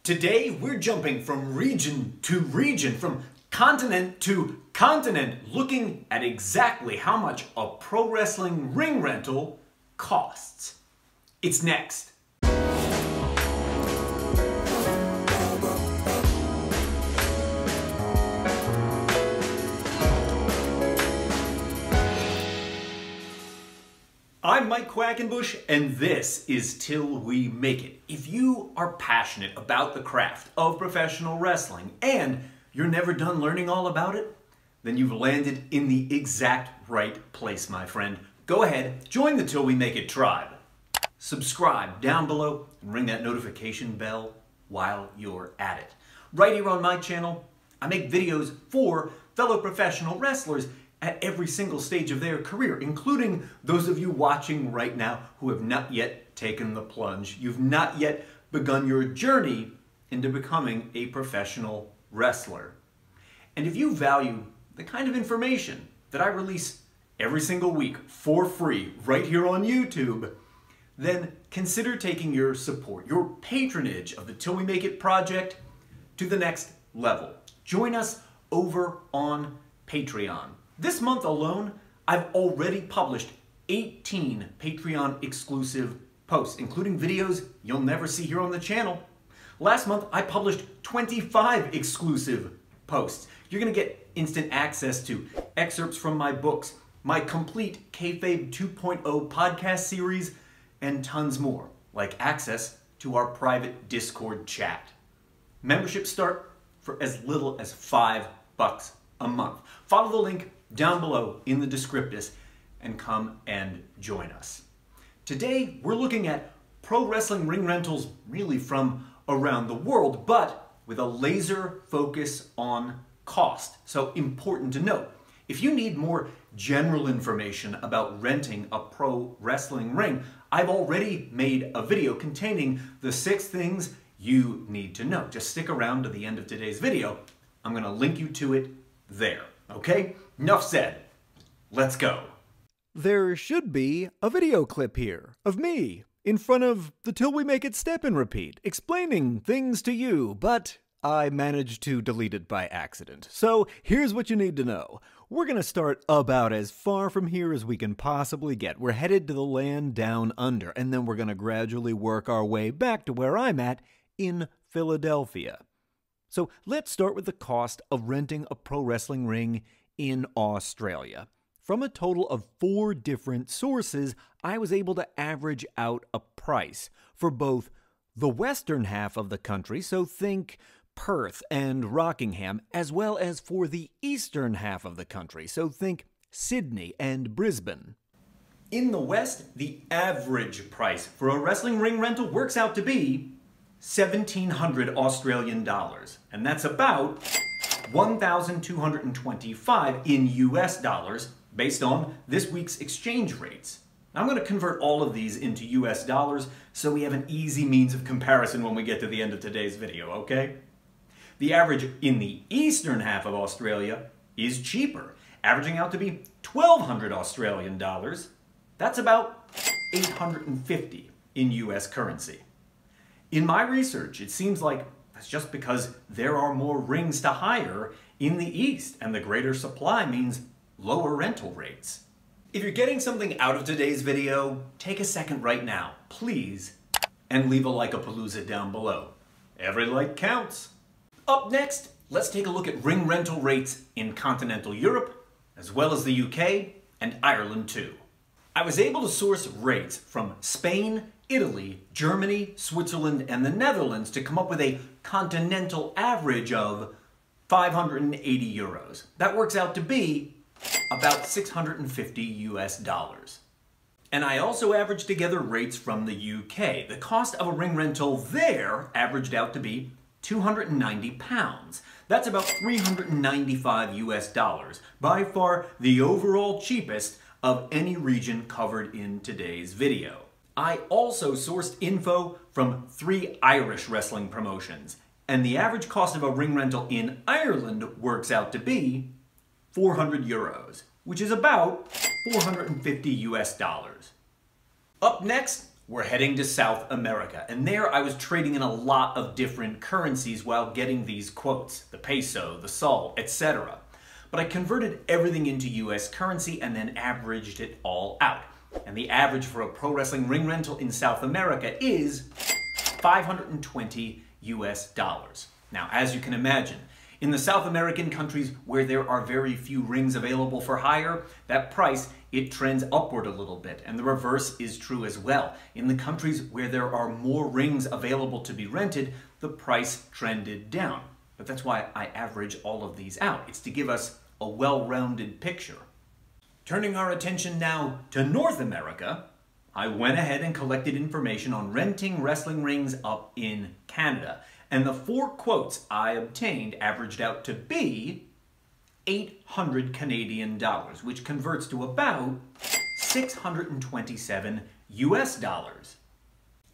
Today, we're jumping from region to region, from continent to continent, looking at exactly how much a pro wrestling ring rental costs. It's next. I'm Mike Quackenbush, and this is Till We Make It. If you are passionate about the craft of professional wrestling and you're never done learning all about it, then you've landed in the exact right place, my friend. Go ahead, join the Till We Make It tribe. Subscribe down below and ring that notification bell while you're at it. Right here on my channel, I make videos for fellow professional wrestlers at every single stage of their career, including those of you watching right now who have not yet taken the plunge. You've not yet begun your journey into becoming a professional wrestler. And if you value the kind of information that I release every single week for free right here on YouTube, then consider taking your support, your patronage of the Till We Make It project to the next level. Join us over on Patreon. This month alone, I've already published 18 Patreon exclusive posts, including videos you'll never see here on the channel. Last month, I published 25 exclusive posts. You're gonna get instant access to excerpts from my books, my complete Kayfabe 2.0 podcast series, and tons more, like access to our private Discord chat. Memberships start for as little as $5 a month. Follow the link down below in the descriptus and come and join us. Today, we're looking at pro wrestling ring rentals really from around the world, but with a laser focus on cost. So important to note, if you need more general information about renting a pro wrestling ring, I've already made a video containing the 6 things you need to know. Just stick around to the end of today's video. I'm going to link you to it there. Okay? Enough said. Let's go. There should be a video clip here of me in front of the Till We Make It step and repeat, explaining things to you, but I managed to delete it by accident. So here's what you need to know. We're going to start about as far from here as we can possibly get. We're headed to the land down under, and then we're going to gradually work our way back to where I'm at in Philadelphia. So let's start with the cost of renting a pro wrestling ring in Australia. From a total of 4 different sources, I was able to average out a price for both the western half of the country, so think Perth and Rockingham, as well as for the eastern half of the country, so think Sydney and Brisbane. In the West, the average price for a wrestling ring rental works out to be 1,700 Australian dollars, and that's about 1,225 in US dollars based on this week's exchange rates. Now, I'm going to convert all of these into US dollars so we have an easy means of comparison when we get to the end of today's video, okay? The average in the eastern half of Australia is cheaper, averaging out to be 1,200 Australian dollars. That's about 850 in US currency. In my research, it seems like that's just because there are more rings to hire in the East, and the greater supply means lower rental rates. If you're getting something out of today's video, take a second right now, please, and leave a like-a-palooza down below. Every like counts. Up next, let's take a look at ring rental rates in continental Europe, as well as the UK and Ireland too. I was able to source rates from Spain, Italy, Germany, Switzerland, and the Netherlands to come up with a continental average of 580 euros. That works out to be about 650 US dollars. And I also averaged together rates from the UK. The cost of a ring rental there averaged out to be £290. That's about 395 US dollars. By far the overall cheapest of any region covered in today's video. I also sourced info from 3 Irish wrestling promotions, and the average cost of a ring rental in Ireland works out to be 400 euros, which is about 450 US dollars. Up next, We're heading to South America, and there I was trading in a lot of different currencies while getting these quotes, the peso, the sol, etc. But I converted everything into US currency and then averaged it all out. And the average for a pro wrestling ring rental in South America is $520 US. Now, as you can imagine, in the South American countries where there are very few rings available for hire, that price, it trends upward a little bit, and the reverse is true as well. In the countries where there are more rings available to be rented, the price trended down. But that's why I average all of these out. It's to give us a well-rounded picture. Turning our attention now to North America, I went ahead and collected information on renting wrestling rings up in Canada. And the 4 quotes I obtained averaged out to be 800 Canadian dollars, which converts to about 627 US dollars.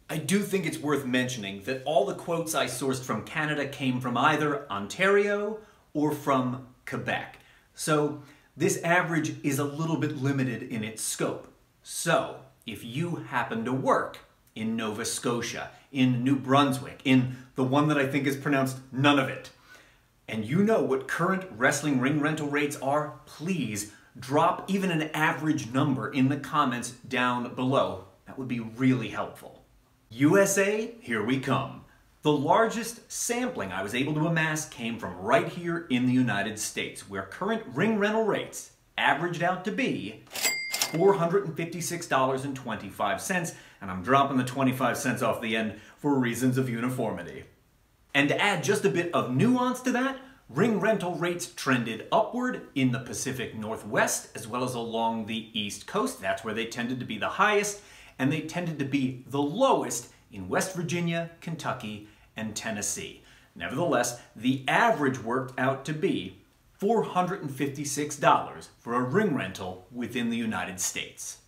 I do think it's worth mentioning that all the quotes I sourced from Canada came from either Ontario or from Quebec. So this average is a little bit limited in its scope. So if you happen to work in Nova Scotia, in New Brunswick, in the one that I think is pronounced Nunavut, and you know what current wrestling ring rental rates are, please drop even an average number in the comments down below. That would be really helpful. USA, here we come. The largest sampling I was able to amass came from right here in the United States, where current ring rental rates averaged out to be $456.25, and I'm dropping the 25 cents off the end for reasons of uniformity. And to add just a bit of nuance to that, ring rental rates trended upward in the Pacific Northwest as well as along the East Coast. That's where they tended to be the highest, and they tended to be the lowest in West Virginia, Kentucky, and Tennessee. Nevertheless, the average worked out to be $456 for a ring rental within the United States.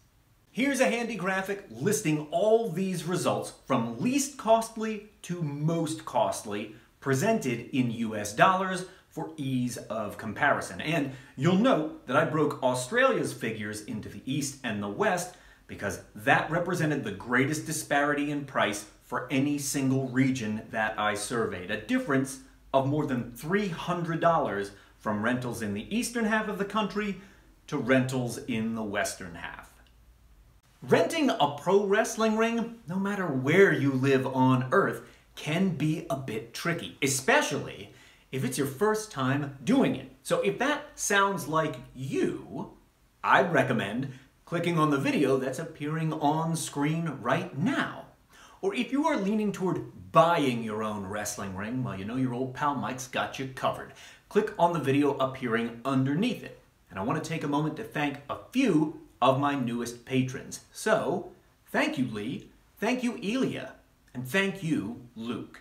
Here's a handy graphic listing all these results from least costly to most costly, presented in US dollars for ease of comparison. And you'll note that I broke Australia's figures into the East and the West because that represented the greatest disparity in price for any single region that I surveyed, a difference of more than $300 from rentals in the eastern half of the country to rentals in the western half. Renting a pro wrestling ring, no matter where you live on Earth, can be a bit tricky, especially if it's your first time doing it. So if that sounds like you, I'd recommend clicking on the video that's appearing on screen right now. Or if you are leaning toward buying your own wrestling ring, well, you know your old pal Mike's got you covered. Click on the video appearing underneath it. And I want to take a moment to thank a few of my newest patrons. So, thank you, Lee, thank you, Elia, and thank you, Luke.